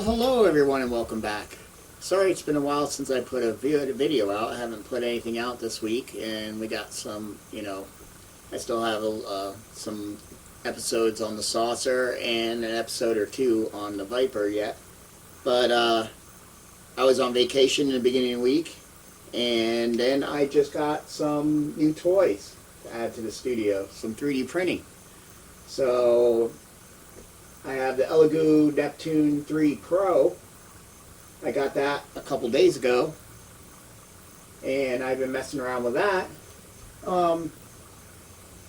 Well, hello everyone and welcome back. Sorry it's been a while since I put a video out. I haven't put anything out this week, and we got some, I still have some episodes on the Saucer and an episode or two on the Viper yet. But I was on vacation in the beginning of the week, and then I just got some new toys to add to the studio, some 3D printing. So I have the Elegoo Neptune 3 Pro. I got that a couple days ago, and I've been messing around with that.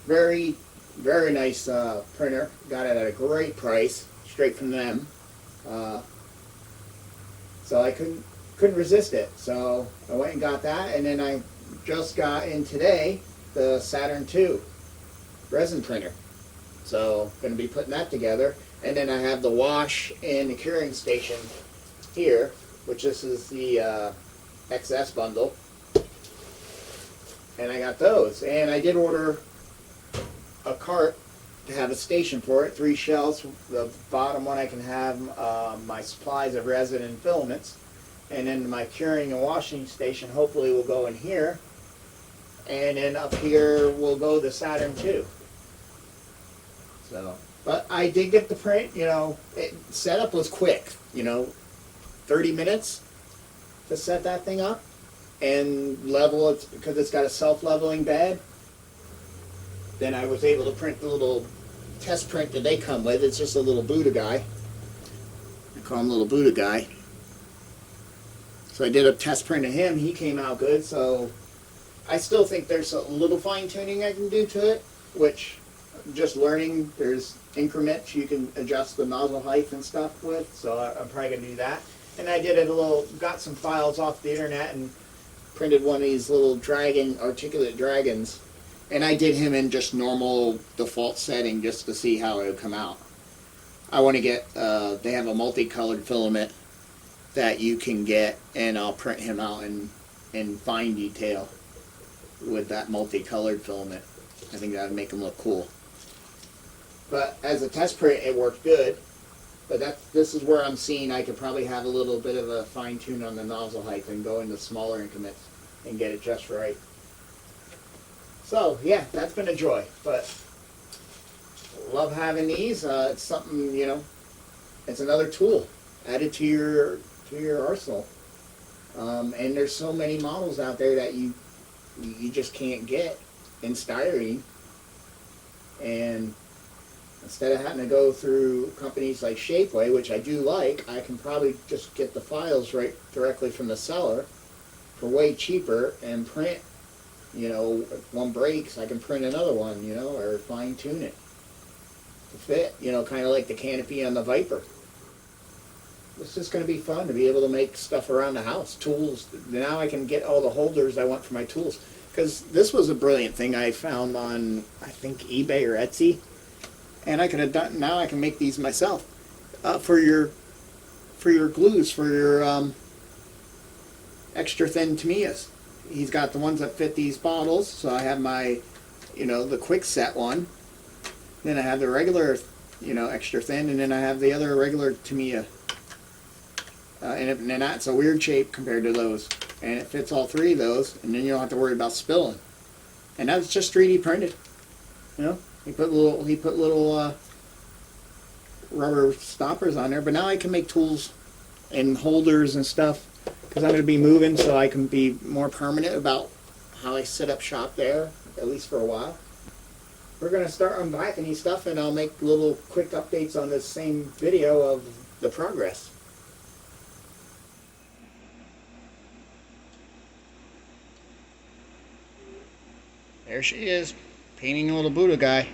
Very, very nice printer. Got it at a great price, straight from them. So I couldn't resist it. So I went and got that, and then I just got in today the Saturn 2 resin printer. So going to be putting that together. And then I have the wash and the curing station here, which this is the XS bundle. And I got those. And I did order a cart to have a station for it, 3 shelves. The bottom one I can have my supplies of resin and filaments. And then my curing and washing station hopefully will go in here. And then up here will go the Saturn 2. So, but I did get the print, setup was quick, 30 minutes to set that thing up and level it because it's got a self-leveling bed. Then I was able to print the little test print that they come with. It's just a little Buddha guy. I call him little Buddha guy. So I did a test print of him. He came out good. So I still think there's a little fine-tuning I can do to it, which just learning. There's increments you can adjust the nozzle height and stuff with, so I'm probably going to do that. And I did got some files off the internet and printed one of these little articulate dragons, and I did him in just normal default setting just to see how it would come out. I want to get, they have a multicolored filament that you can get, and I'll print him out in fine detail with that multicolored filament. I think that would make him look cool. But as a test print, it worked good. But this is where I'm seeing I could probably have a little bit of a fine tune on the nozzle height and go into smaller increments and get it just right. So yeah, that's been a joy. But love having these. It's something, it's another tool added to your arsenal. And there's so many models out there that you just can't get in styrene. And instead of having to go through companies like Shapeways, which I do like, I can probably just get the files right directly from the seller for way cheaper and print, if one breaks, I can print another one, or fine tune it to fit, kind of like the canopy on the Viper. It's just going to be fun to be able to make stuff around the house, tools. Now I can get all the holders I want for my tools. Because this was a brilliant thing I found on, I think, eBay or Etsy. And I could have done, now I can make these myself for your glues, for your extra thin Tamiyas. He's got the ones that fit these bottles, so I have my, the quick set one. Then I have the regular, extra thin, and then I have the other regular Tamiya. And that's a weird shape compared to those. And it fits all 3 of those, and then you don't have to worry about spilling. And that's just 3D printed. He put little rubber stoppers on there, but now I can make tools and holders and stuff because I'm going to be moving, so I can be more permanent about how I set up shop there, at least for a while. We're going to start unpacking these stuff, and I'll make little quick updates on this same video of the progress. There she is, painting a little Buddha guy.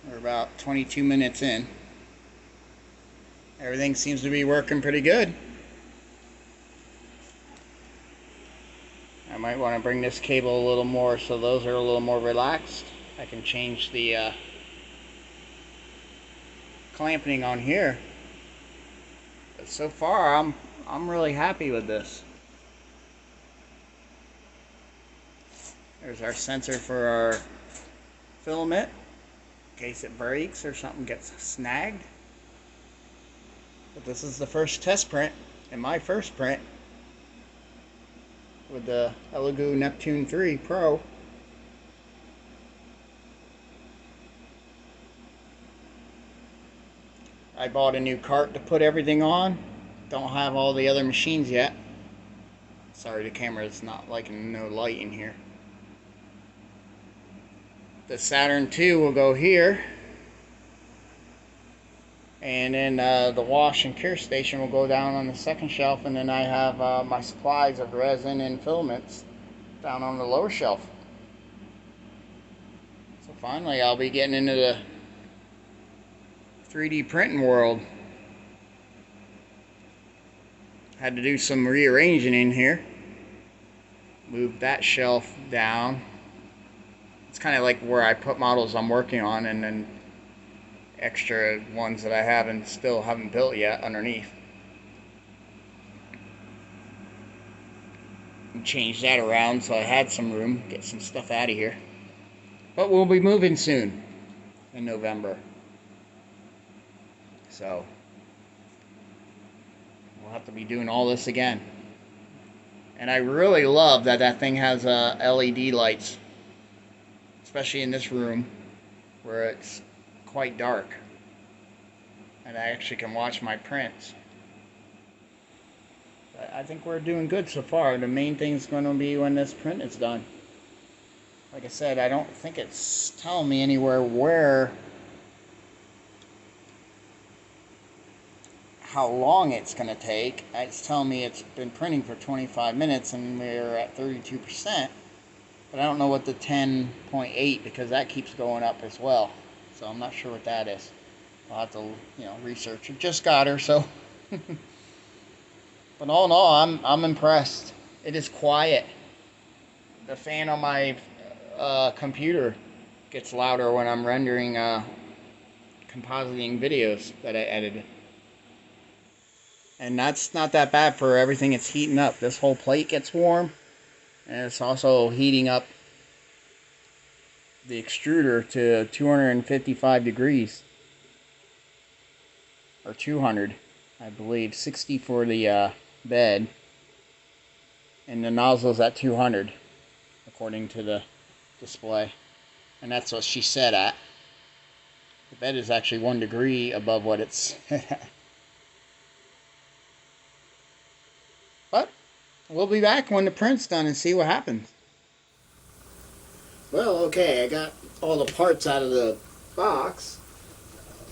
We're about 22 minutes in. Everything seems to be working pretty good. I might want to bring this cable a little more so those are a little more relaxed. I can change the clamping on here. But so far I'm really happy with this. There's our sensor for our filament. in case it breaks or something gets snagged. But this is the first test print, and my first print with the Elegoo Neptune 3 Pro. I bought a new cart to put everything on. Don't have all the other machines yet. Sorry, the camera's not liking no light in here. The Saturn 2 will go here. And then the wash and cure station will go down on the second shelf. And then I have my supplies of resin and filaments down on the lower shelf. So finally I'll be getting into the 3D printing world. Had to do some rearranging in here. Move that shelf down. It's kind of like where I put models I'm working on, and then extra ones that I haven't still haven't built yet underneath. Change that around so I had some room, get some stuff out of here. But we'll be moving soon in November. So we'll have to be doing all this again. And I really love that that thing has LED lights, especially in this room where it's quite dark. And I actually can watch my prints. But I think we're doing good so far. The main thing is going to be when this print is done. Like I said, I don't think it's telling me anywhere how long it's going to take. It's telling me it's been printing for 25 minutes and we're at 32%. But I don't know what the 10.8, because that keeps going up as well. So I'm not sure what that is. I'll have to, research it. Just got her, so. But all in all, I'm impressed. It is quiet. The fan on my computer gets louder when I'm rendering compositing videos that I edited. And that's not that bad for everything it's heating up. This whole plate gets warm. And it's also heating up the extruder to 255 degrees. Or 200, I believe. 60 for the bed. And the nozzle's at 200, according to the display. And that's what she said at. The bed is actually 1 degree above what it's But we'll be back when the print's done and see what happens. Well, okay, I got all the parts out of the box.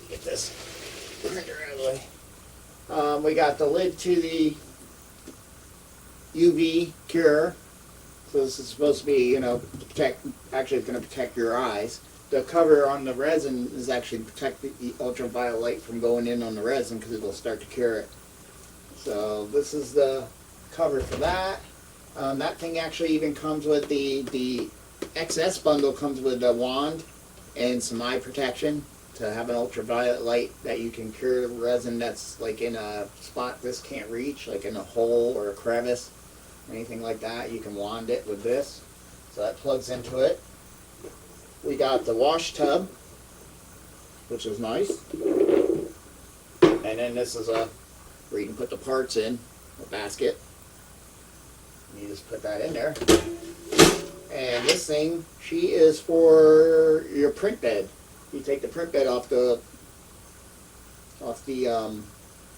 Get this printer out of the way. We got the lid to the UV cure. So this is supposed to be, protect. Actually, it's going to protect your eyes. The cover on the resin is actually to protect the ultraviolet light from going in on the resin, because it will start to cure it. So this is the cover for that. That thing actually even comes with the XS bundle, comes with a wand and some eye protection to have an ultraviolet light that you can cure resin that's like in a spot this can't reach, like in a hole or a crevice, anything like that. You can wand it with this, so that plugs into it. We got the wash tub, which is nice, and then this is where you can put the parts in, a basket. You just put that in there. And this thing, she is for your print bed. You take the print bed off the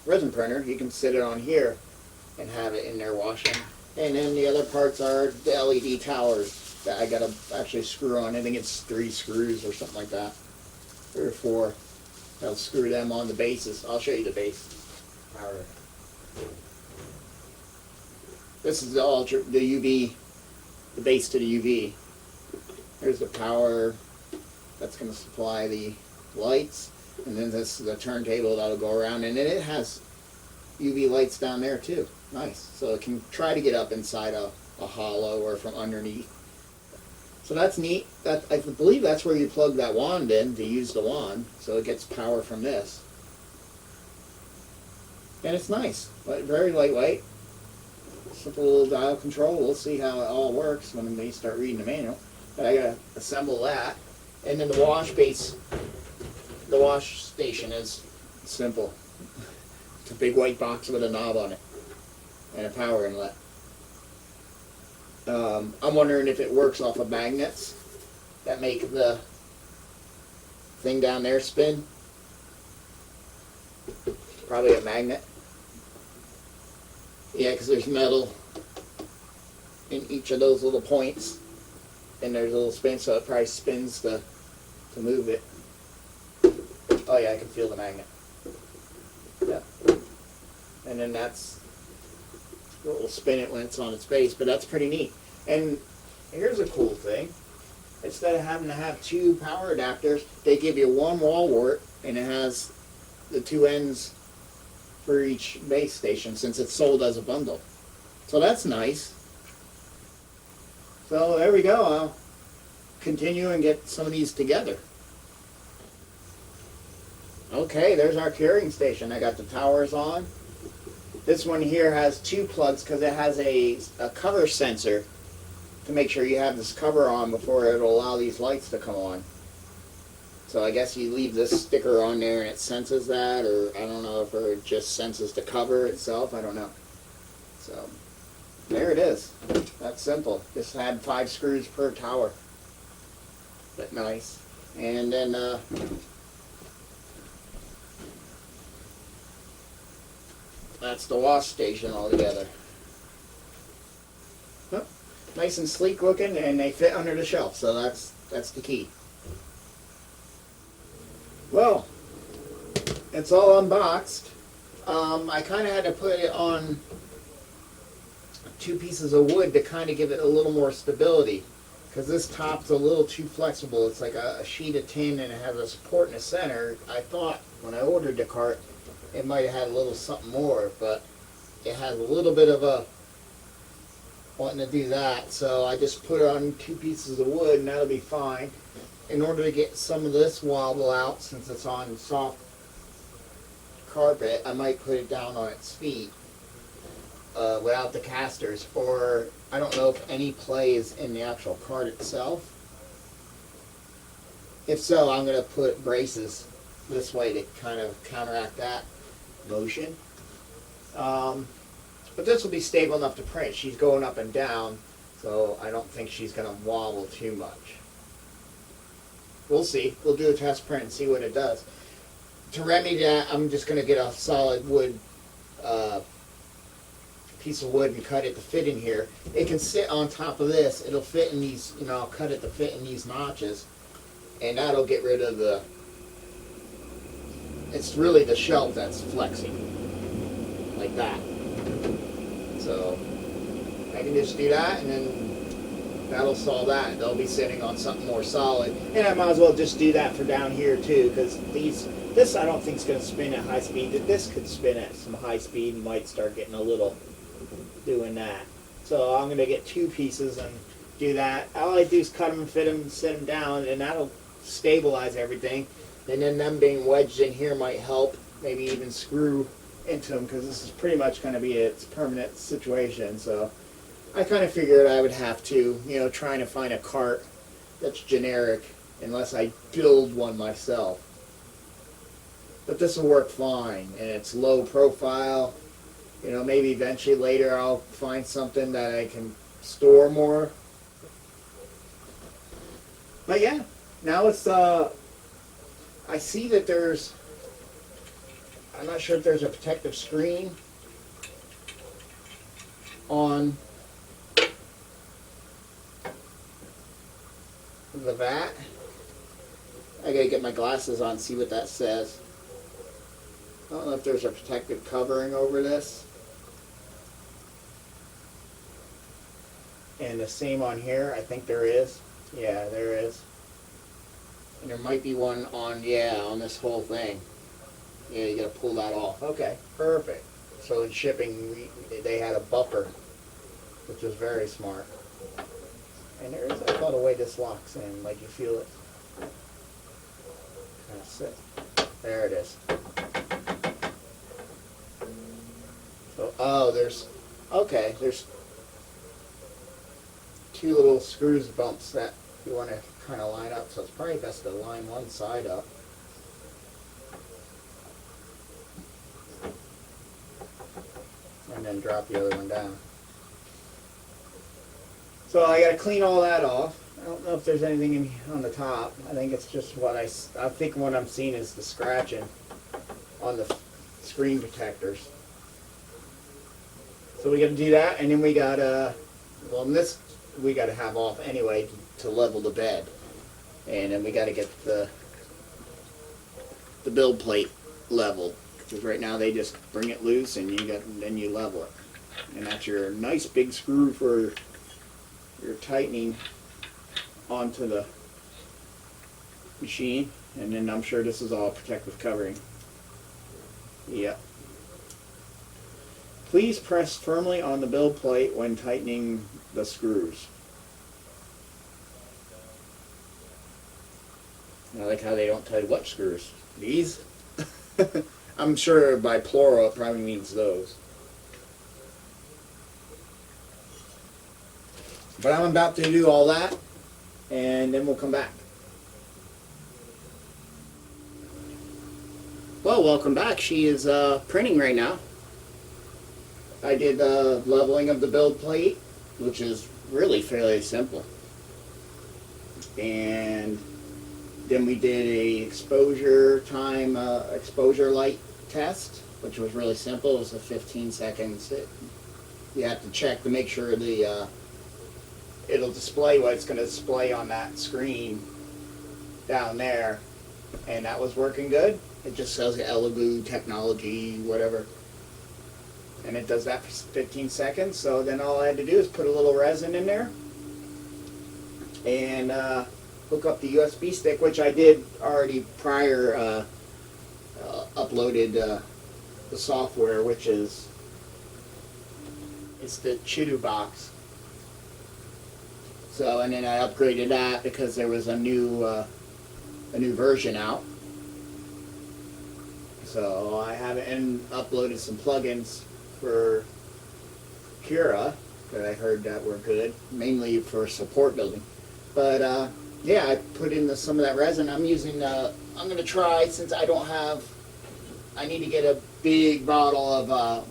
resin printer, you can sit it on here and have it in there washing. And then the other parts are the LED towers that I gotta actually screw on. I think it's 3 screws or something like that, 3 or 4. I'll screw them on the bases. I'll show you the base. Alright. This is the UV, the base to the UV. There's the power that's going to supply the lights, and then this is the turntable that'll go around, and then it has UV lights down there too. Nice. So it can try to get up inside a hollow or from underneath. So that's neat. I believe that's where you plug that wand in to use the wand, so it gets power from this. And it's nice, but very lightweight. Simple little dial control. We'll see how it all works when they start reading the manual. But I gotta assemble that. And then the wash base the wash station is simple. It's a big white box with a knob on it and a power inlet. I'm wondering if it works off of magnets that make the thing down there spin. Probably a magnet. Yeah, because there's metal in each of those little points, and there's a little spin, so it probably spins to move it. Oh yeah, I can feel the magnet. Yeah. And then that's what will spin it when it's on its base, but that's pretty neat. And here's a cool thing. Instead of having to have two power adapters, they give you one wall wart, and it has the two ends for each base station, since it's sold as a bundle. So that's nice. So there we go. I'll continue and get some of these together. Okay, there's our curing station. I got the towers on. This one here has two plugs because it has a cover sensor to make sure you have this cover on before it'll allow these lights to come on. So I guess you leave this sticker on there and it senses that, or I don't know if it just senses the cover itself. I don't know. So there it is. That's simple. Just had 5 screws per tower. But nice. And then that's the wash station altogether. Huh. Nice and sleek looking, and they fit under the shelf, so that's the key. Well, it's all unboxed. I kind of had to put it on 2 pieces of wood to kind of give it a little more stability, because this top's a little too flexible. It's like a sheet of tin, and it has a support in the center. I thought when I ordered the cart it might have had a little something more, but it has a little bit of a wanting to do that, so I just put it on 2 pieces of wood and that'll be fine. In order to get some of this wobble out, since it's on soft carpet, I might put it down on its feet without the casters, or I don't know if any play is in the actual cart itself. If so, I'm going to put braces this way to kind of counteract that motion. But this will be stable enough to print. She's going up and down, so I don't think she's going to wobble too much. We'll see. We'll do a test print and see what it does. To remedy that, I'm just going to get a solid wood piece of wood and cut it to fit in here. It can sit on top of this. It'll fit in these, I'll cut it to fit in these notches, and that'll get rid of the, it's really the shelf that's flexing, like that. So I can just do that, and then that'll solve that. They'll be sitting on something more solid. And I might as well just do that for down here too, because this I don't think is going to spin at high speed. This could spin at some high speed and might start getting a little doing that. So I'm going to get 2 pieces and do that. All I do is cut them and fit them and set them down, and that'll stabilize everything. And then them being wedged in here might help, maybe even screw into them, because this is pretty much going to be its permanent situation. So I kind of figured I would have to, trying to find a cart that's generic unless I build one myself. But this will work fine, and it's low profile. Maybe eventually later I'll find something that I can store more. But yeah, now it's, I see that there's, I'm not sure if there's a protective screen on the vat. I gotta get my glasses on and see what that says. I don't know if there's a protective covering over this. And the same on here, I think there is. Yeah, there is. And there might be one on, on this whole thing. Yeah, you gotta pull that off. Okay, perfect. So in shipping, they had a buffer, which was very smart. And there is, I thought, a way this locks in, like you feel it. That's it. There it is. So, there's 2 little screws bumps that you want to kind of line up, so it's probably best to line one side up. and then drop the other one down. So I got to clean all that off. I don't know if there's anything on the top. I think it's just I think what I'm seeing is the scratching on the screen protectors. So we got to do that, and then we got this we got to have off anyway to level the bed, and then we got to get the build plate level, because right now they just bring it loose and then you level it, and that's your nice big screw for your tightening onto the machine. And then I'm sure this is all protective covering. Yep. Please press firmly on the build plate when tightening the screws. I like how they don't tell you what screws. These? I'm sure by plural it probably means those. But I'm about to do all that, and then we'll come back. Well, welcome back. She is printing right now. I did the leveling of the build plate, which is really fairly simple. And then we did a exposure light test, which was really simple. It was a 15 seconds. You have to check to make sure it'll display what it's going to display on that screen down there, and that was working good. It just says Elegoo technology, whatever, and it does that for 15 seconds. So then all I had to do is put a little resin in there and hook up the USB stick, which I did already prior. Uploaded the software, which is the Chidu box. So, and then I upgraded that because there was a new version out. So I haven't, and uploaded some plugins for Cura that I heard that were good, mainly for support building. But yeah, I put in some of that resin. I'm using. I'm going to try, since I don't have. I need to get a big bottle of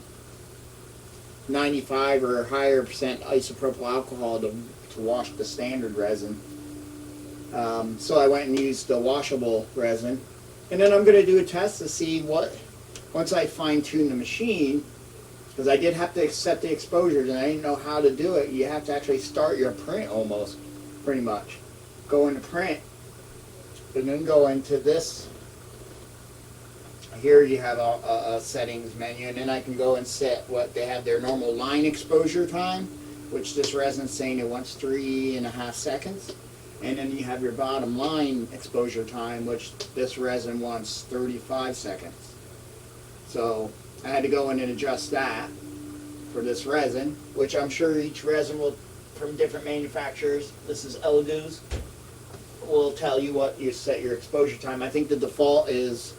95 or higher percent isopropyl alcohol to wash the standard resin. So I went and used the washable resin. And then I'm going to do a test to see once I fine-tune the machine, because I did have to set the exposures and I didn't know how to do it. You have to actually start your print almost, pretty much. Go into print, and then go into this. Here you have a settings menu, and then I can go and set what they have, their normal line exposure time, which this resin's saying it wants 3.5 seconds. And then you have your bottom line exposure time, which this resin wants 35 seconds. So I had to go in and adjust that for this resin, which I'm sure each resin will, from different manufacturers, this is Elegoo's, will tell you what you set your exposure time. I think the default is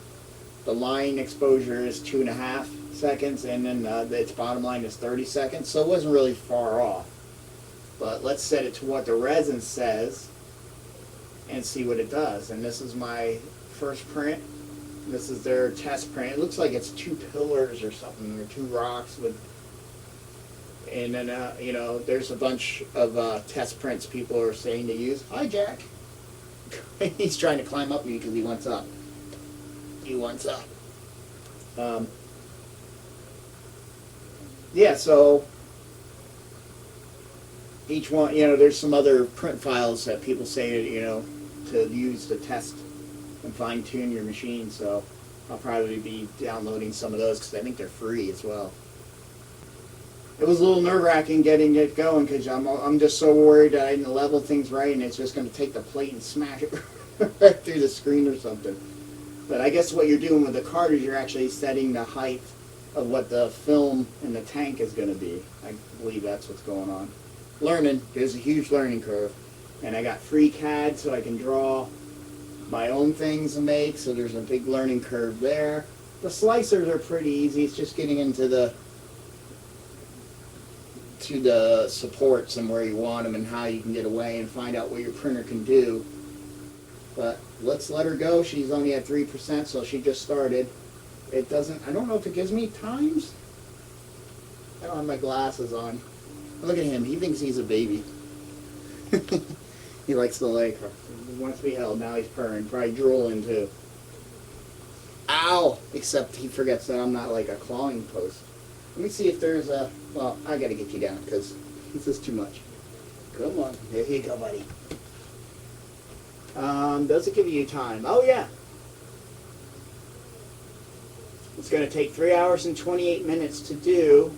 the line exposure is 2.5 seconds, and then its bottom line is 30 seconds. So it wasn't really far off. But let's set it to what the resin says and see what it does. And this is my first print. This is their test print. It looks like it's 2 pillars or something, or 2 rocks with. And then you know, there's a bunch of test prints people are saying to use. Hi, Jack. He's trying to climb up me because he wants up. He wants up. Yeah, so each one, you know, there's some other print files that people say, you know, to use to test and fine-tune your machine. So I'll probably be downloading some of those because I think they're free as well. It was a little nerve-wracking getting it going because I'm just so worried that I didn't level things right and it's just going to take the plate and smash it right through the screen or something. But I guess what you're doing with the cartridge, you're actually setting the height of what the film in the tank is going to be. I believe that's what's going on. Learning. There's a huge learning curve. And I got free CAD so I can draw my own things and make, so there's a big learning curve there. The slicers are pretty easy. It's just getting into the supports and where you want them and how you can get away and find out what your printer can do. But let's let her go. She's only at 3%, so she just started. It doesn't, I don't know if it gives me times. I don't have my glasses on. Look at him. He thinks he's a baby. He likes the leg. He wants to be held. Now he's purring. Probably drooling too. Ow! Except he forgets that I'm not like a clawing post. Let me see if there's a... Well, I gotta get you down because this is too much. Come on. There you go, buddy. Does it give you time? Oh, yeah. It's going to take 3 hours and 28 minutes to do.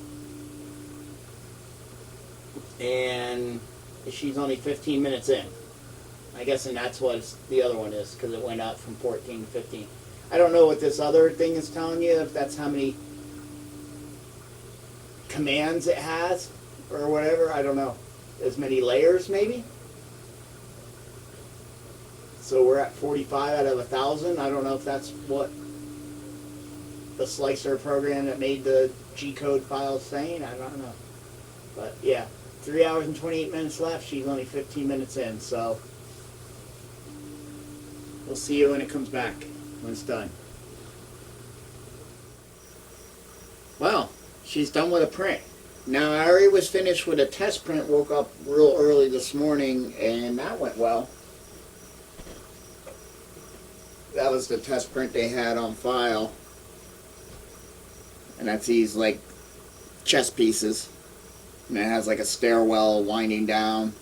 And she's only 15 minutes in. I guess, and that's what the other one is, because it went up from 14 to 15. I don't know what this other thing is telling you, if that's how many commands it has, or whatever. I don't know. As many layers, maybe? So we're at 45 out of 1,000. I don't know if that's what the slicer program that made the G-code file saying. I don't know. But yeah, 3 hours and 28 minutes left. She's only 15 minutes in, so we'll see you when it comes back, when it's done. Well, she's done with a print. Now, I already was finished with a test print, woke up real early this morning, and that went well. That was the test print they had on file. And that's these, like, chest pieces. And it has, like, a stairwell winding down.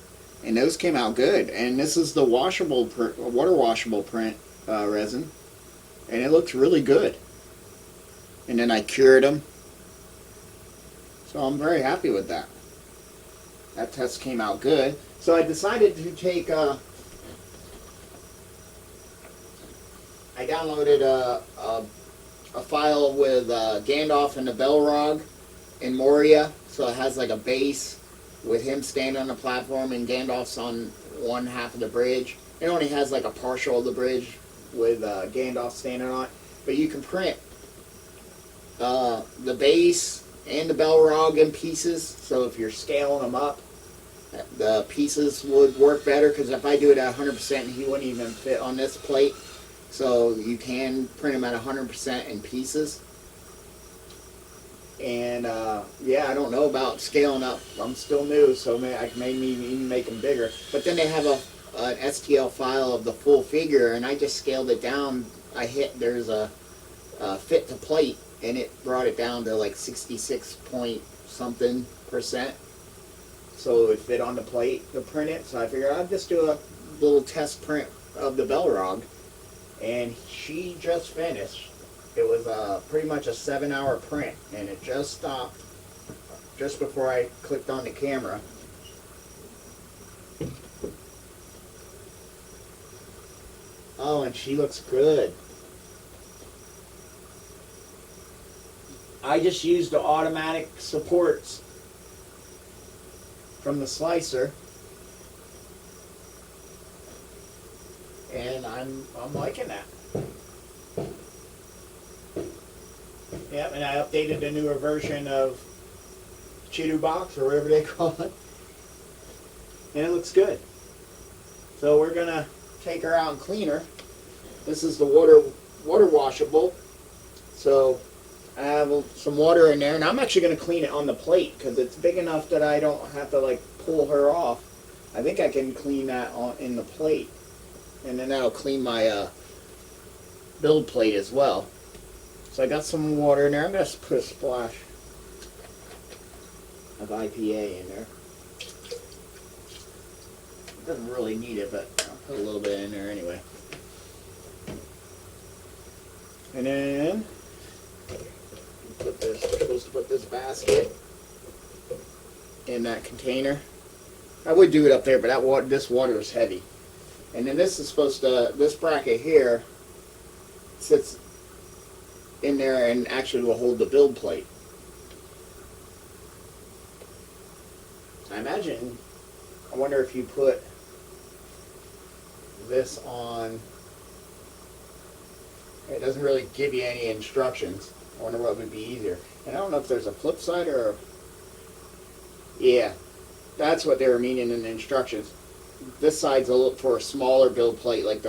And those came out good. And this is the washable, water washable print resin. And it looks really good. And then I cured them. So I'm very happy with that. That test came out good. So I decided to take... I downloaded a file with Gandalf and the Belrog in Moria. So it has like a base with him standing on the platform and Gandalf's on one half of the bridge. It only has like a partial of the bridge with Gandalf standing on it. But you can print the base and the Belrog in pieces. So if you're scaling them up, the pieces would work better, because if I do it at 100%, he wouldn't even fit on this plate. So you can print them at 100% in pieces. And yeah, I don't know about scaling up. I'm still new, so I can maybe even make them bigger. But then they have an STL file of the full figure, and I just scaled it down. There's a fit to plate, and it brought it down to like 66 point something %. So it would fit on the plate to print it. So I figured I'd just do a little test print of the Belrog. And she just finished. It was pretty much a 7-hour print, and it just stopped just before I clicked on the camera. Oh, and she looks good. I just used the automatic supports from the slicer, and I'm liking that. Yep, and I updated the newer version of Chidu Box, or whatever they call it, and it looks good. So we're gonna take her out and clean her. This is the water washable. So I have some water in there, and I'm actually going to clean it on the plate because it's big enough that I don't have to like pull her off. I think I can clean that in the plate, and then that'll clean my build plate as well. So I got some water in there. I'm going to put a splash of IPA in there. It doesn't really need it, but I'll put a little bit in there anyway. And then we're supposed to put this basket in that container. I would do it up there, but this water is heavy. And then this is supposed to, this bracket here sits in there and actually will hold the build plate. I wonder if you put this on, it doesn't really give you any instructions. I wonder what would be easier. And I don't know if there's a flip side or... Yeah, that's what they were meaning in the instructions. This side's a little for a smaller build plate, like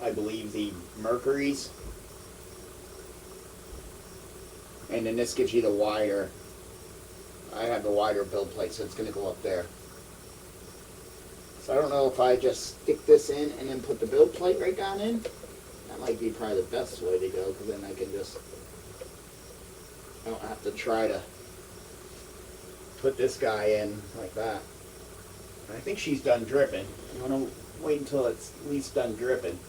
I believe the Mercury's. And then this gives you the wider I have the wider build plate, so it's going to go up there. So I don't know if I just stick this in and then put the build plate right down in. That might be probably the best way to go, because then I can just, I don't have to try to put this guy in like that. I think she's done dripping. I'm going to wait until it's at least done dripping.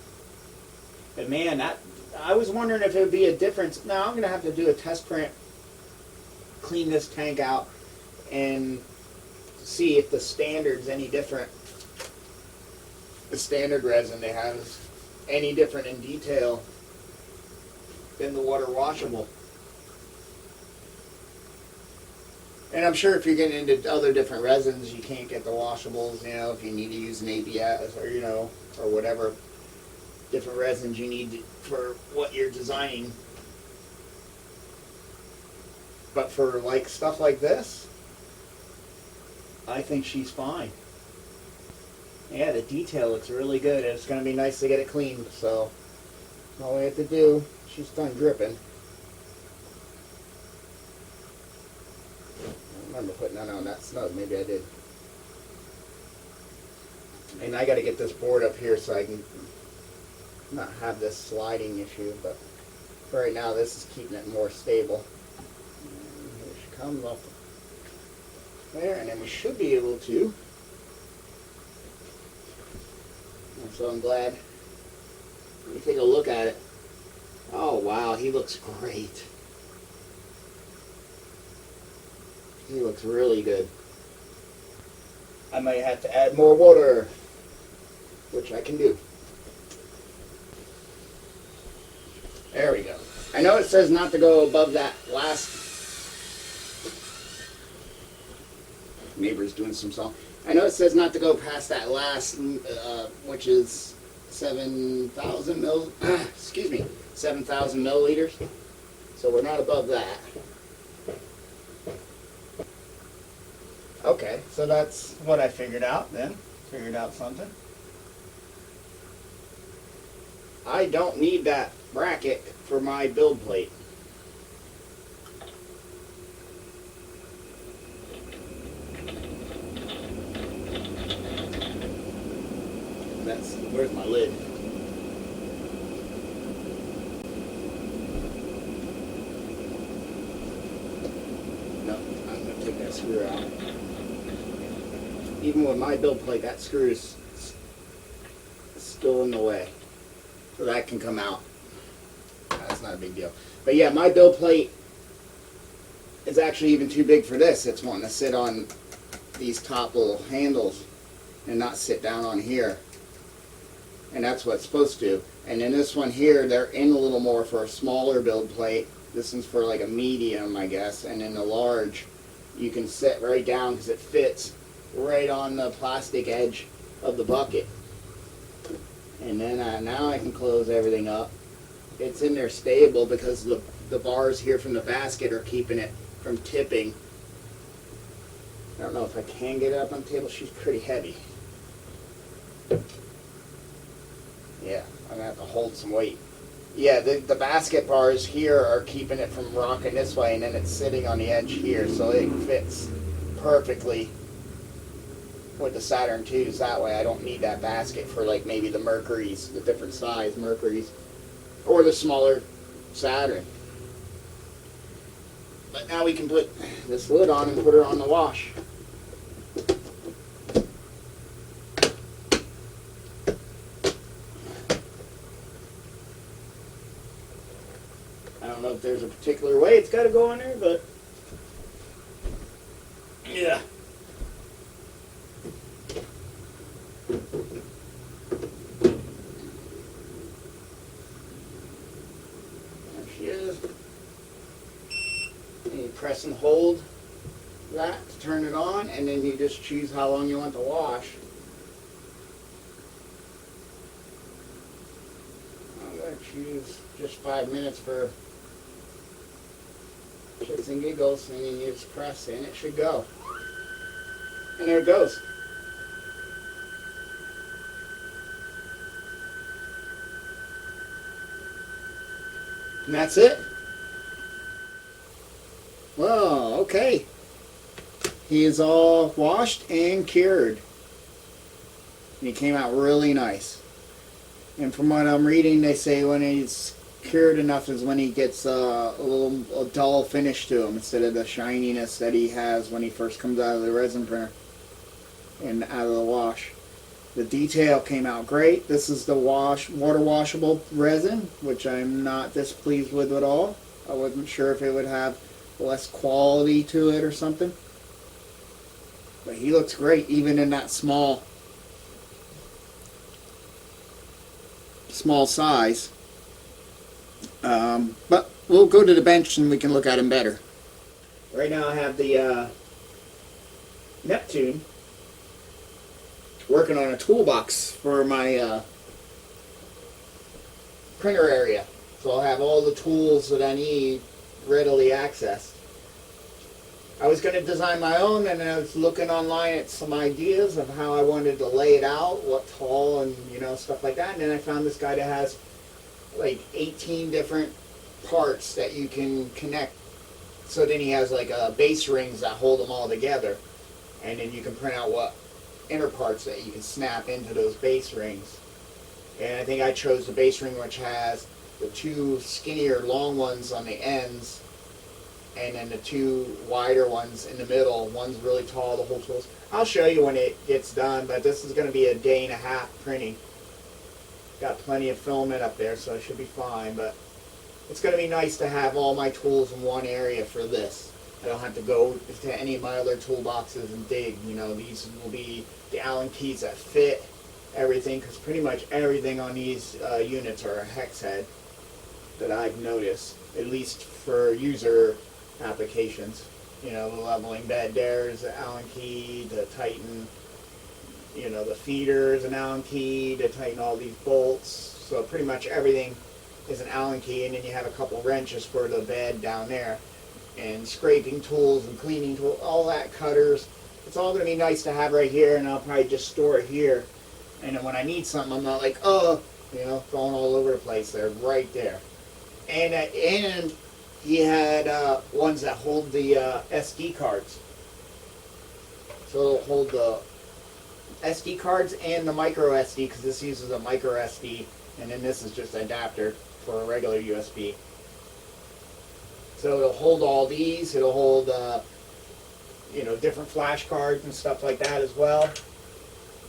But man, that, I was wondering if it would be a difference. Now I'm going to have to do a test print, clean this tank out, and see if the standard's any different. The standard resin they have is any different in detail than the water washable. And I'm sure if you're getting into other different resins, you can't get the washables, you know, if you need to use an ABS or, you know, or whatever different resins you need for what you're designing. But for like stuff like this, I think she's fine. Yeah, the detail looks really good. It's going to be nice to get it cleaned, so all we have to do, she's done dripping. I remember putting that on that snug. Maybe I did. And I got to get this board up here so I can not have this sliding issue, but for right now this is keeping it more stable. And here she comes off there, and then we should be able to. And so I'm glad. Let me take a look at it. Oh wow, he looks great. He looks really good. I might have to add more water, which I can do. There we go. I know it says not to go above that last. Neighbor's doing some song. I know it says not to go past that last, which is 7,000 mil. Excuse me, 7,000 milliliters. So we're not above that. Okay, so that's what I figured out then. Figured out something. I don't need that bracket for my build plate. That's, where's my lid? No, I'm going to take that screw out. Even with my build plate, that screw is still in the way. So that can come out. That's not a big deal. But yeah, my build plate is actually even too big for this. It's wanting to sit on these top little handles and not sit down on here. And that's what it's supposed to. And in this one here, they're in a little more for a smaller build plate. This one's for like a medium, I guess. And in the large, you can sit right down because it fits right on the plastic edge of the bucket. And then now I can close everything up. It's in there stable because the bars here from the basket are keeping it from tipping. I don't know if I can get it up on the table. She's pretty heavy. Yeah, I'm going to have to hold some weight. Yeah, the basket bars here are keeping it from rocking this way, and then it's sitting on the edge here, so it fits perfectly with the Saturn IIs that way. I don't need that basket for like maybe the Mercuries, the different size Mercuries, or the smaller Saturn. But now we can put this lid on and put her on the wash. I don't know if there's a particular way it's got to go on there, but yeah. And you press and hold that to turn it on, and then you just choose how long you want to wash. I'm going to choose just 5 minutes for shits and giggles, and then you just press and it should go. And there it goes. And that's it. Well, okay. he is all washed and cured. And he came out really nice. And from what I'm reading, they say when he's cured enough is when he gets a dull finish to him instead of the shininess that he has when he first comes out of the resin printer and out of the wash. The detail came out great. This is the water washable resin, which I'm not displeased with at all. I wasn't sure if it would have less quality to it or something. But he looks great even in that small size. But we'll go to the bench and we can look at him better. Right now I have the Neptune working on a toolbox for my printer area. So I'll have all the tools that I need readily accessed. I was going to design my own, and I was looking online at some ideas of how I wanted to lay it out, what tall and stuff like that. And then I found this guy that has like 18 different parts that you can connect. So then he has like base rings that hold them all together, and then you can print out what inner parts that you can snap into those base rings. And I think I chose the base ring which has the two skinnier long ones on the ends, and then the two wider ones in the middle. One's really tall, the whole tools. I'll show you when it gets done, but this is going to be a day and a half printing. Got plenty of filament up there, so it should be fine, but it's going to be nice to have all my tools in one area for this. I don't have to go to any of my other toolboxes and dig. These will be the Allen keys that fit everything, because pretty much everything on these units are a hex head that I've noticed, at least for user applications. The leveling bed there is an Allen key to tighten, the feeder is an Allen key to tighten all these bolts. So pretty much everything is an Allen key, and then you have a couple wrenches for the bed down there, and scraping tools and cleaning tools, all that, cutters. It's all going to be nice to have right here, and I'll probably just store it here. And then when I need something, I'm not like, going all over the place. They're right there. And he had ones that hold the SD cards. So it'll hold the SD cards and the micro SD, because this uses a micro SD, and then this is just an adapter for a regular USB. So it'll hold all these. It'll hold different flash cards and stuff like that as well,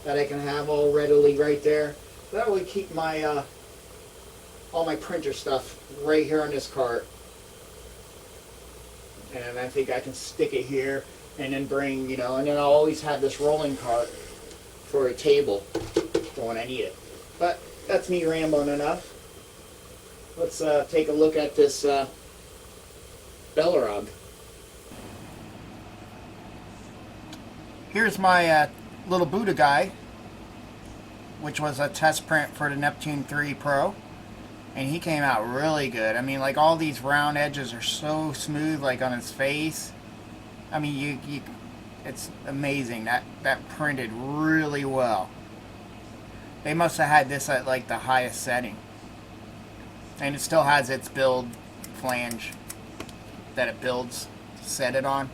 that I can have all readily right there. That would keep my all my printer stuff right here on this cart. And I think I can stick it here and then bring, and then I'll always have this rolling cart for a table for when I need it. But that's me rambling enough. Let's take a look at this Belarog. Here's my little Buddha guy, which was a test print for the Neptune 3 Pro, and he came out really good. I mean, like, all these round edges are so smooth, like on his face. I mean, it's amazing. That printed really well. They must have had this at like the highest setting, and it still has its build flange that it builds to set it on.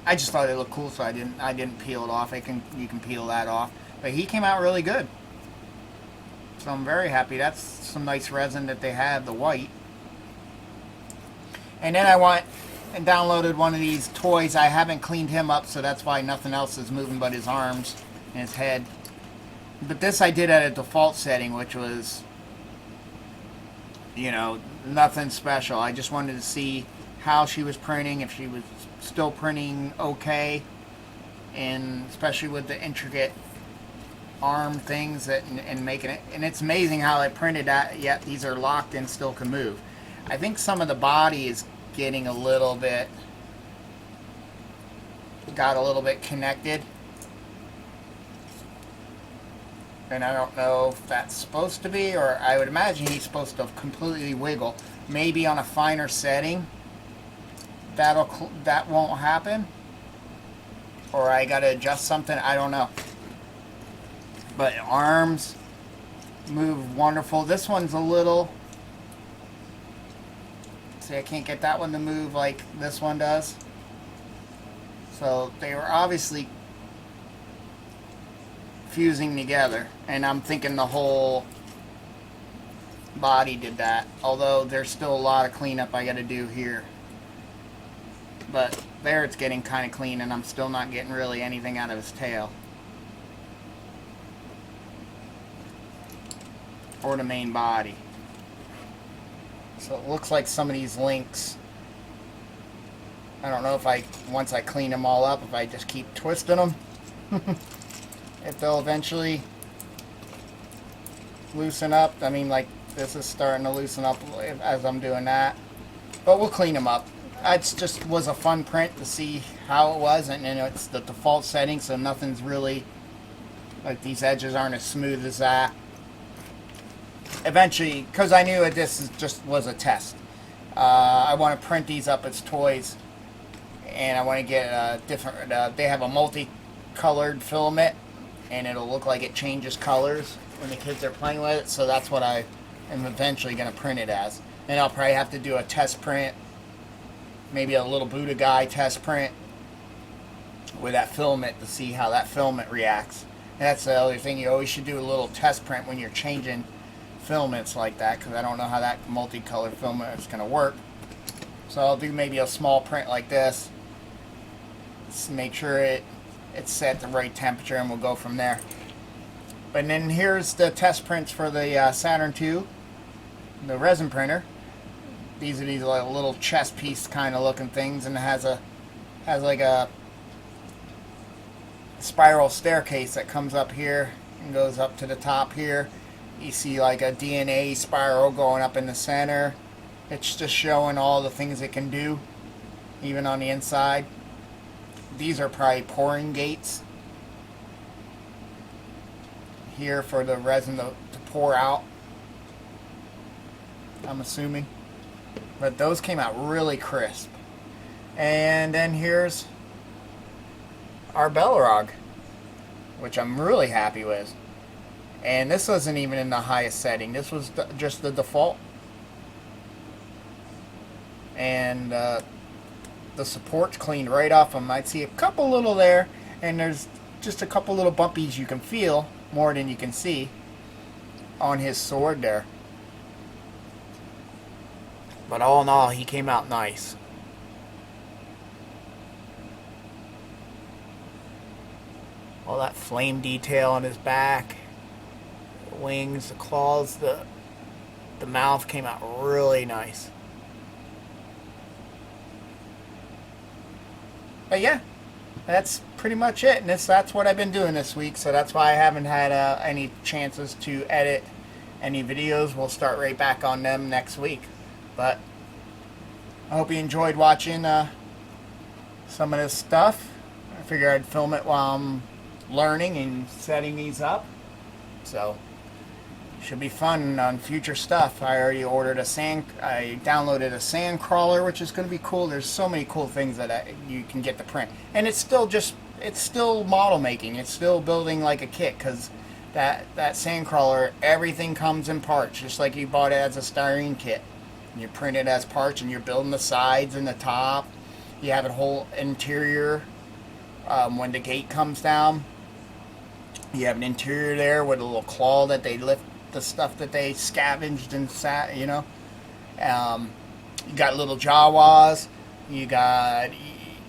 I just thought it looked cool, so I didn't peel it off. You can peel that off. But he came out really good. So I'm very happy. That's some nice resin that they have, the white. And then I went and downloaded one of these toys. I haven't cleaned him up, so that's why nothing else is moving but his arms and his head. But this I did at a default setting, which was, nothing special. I just wanted to see how she was printing, if she was still printing okay, and especially with the intricate arm things and making it. And it's amazing how I printed that, yet these are locked and still can move. I think some of the body is getting a little bit, got a little bit connected. And I don't know if that's supposed to be, or I would imagine he's supposed to completely wiggle. Maybe on a finer setting, that won't happen. Or I gotta adjust something, I don't know. But arms move wonderful. This one's a little, see, I can't get that one to move like this one does. So they were obviously fusing together, and I'm thinking the whole body did that, although there's still a lot of cleanup I got to do here. But there it's getting kind of clean, and I'm still not getting really anything out of his tail or the main body. So it looks like some of these links, I don't know if once I clean them all up, if I just keep twisting them, if they'll eventually loosen up. I mean, like, this is starting to loosen up as I'm doing that. But we'll clean them up. It just was a fun print to see how it was, and it's the default setting, so nothing's really, like, these edges aren't as smooth as that. Eventually, because I knew that this just was a test, I want to print these up as toys, and I want to get a different, they have a multicolored filament, and it'll look like it changes colors when the kids are playing with it, so that's what I am eventually going to print it as. And I'll probably have to do a test print, maybe a little Buddha guy test print with that filament to see how that filament reacts. And that's the other thing, you always should do a little test print when you're changing filaments like that, because I don't know how that multicolored filament is going to work. So I'll do maybe a small print like this, just make sure it's set the right temperature, and we'll go from there. And then here's the test prints for the Saturn II, the resin printer. These are these like little chess piece kind of looking things, and it has like a spiral staircase that comes up here and goes up to the top here. You see like a DNA spiral going up in the center. It's just showing all the things it can do, even on the inside. These are probably pouring gates here for the resin to pour out, I'm assuming. But those came out really crisp. And then here's our Belrog, which I'm really happy with. And this wasn't even in the highest setting. This was just the default. And the support's cleaned right off them. I'd see a couple little there, and there's just a couple little bumpies you can feel more than you can see on his sword there. But all in all, he came out nice. All that flame detail on his back, the wings, the claws, the mouth came out really nice. But yeah, that's pretty much it. And that's what I've been doing this week, so that's why I haven't had any chances to edit any videos. We'll start right back on them next week. But I hope you enjoyed watching some of this stuff. I figured I'd film it while I'm learning and setting these up. So should be fun on future stuff. I already ordered I downloaded a sand crawler, which is going to be cool. There's so many cool things that you can get to print. And it's still model making. It's still building like a kit, because that sand crawler, everything comes in parts, just like you bought it as a styrene kit. You print it as parts, and you're building the sides and the top. You have a whole interior when the gate comes down. You have an interior there with a little claw that they lift the stuff that they scavenged and you got little Jawas. You got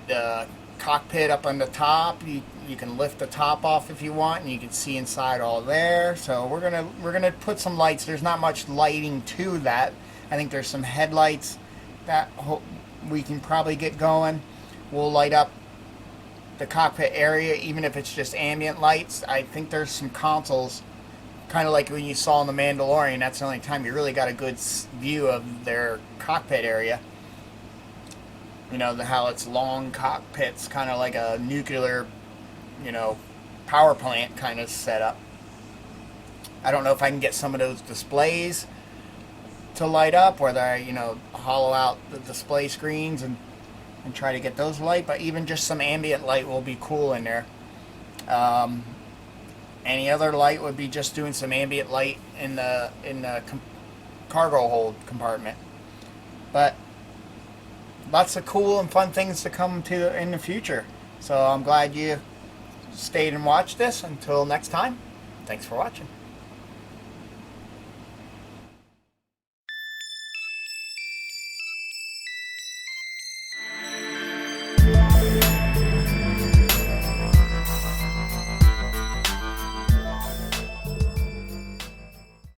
the cockpit up on the top. You can lift the top off if you want, and you can see inside all there. So we're gonna put some lights. There's not much lighting to that. I think there's some headlights that we can probably get going. We'll light up the cockpit area, even if it's just ambient lights. I think there's some consoles, kind of like when you saw in The Mandalorian. That's the only time you really got a good view of their cockpit area. You know, how it's long cockpits, kind of like a nuclear, power plant kind of setup. I don't know if I can get some of those displays to light up, whether I, hollow out the display screens and try to get those light, but even just some ambient light will be cool in there. Any other light would be just doing some ambient light in the cargo hold compartment. But lots of cool and fun things to come to in the future. So I'm glad you stayed and watched this. Until next time, thanks for watching.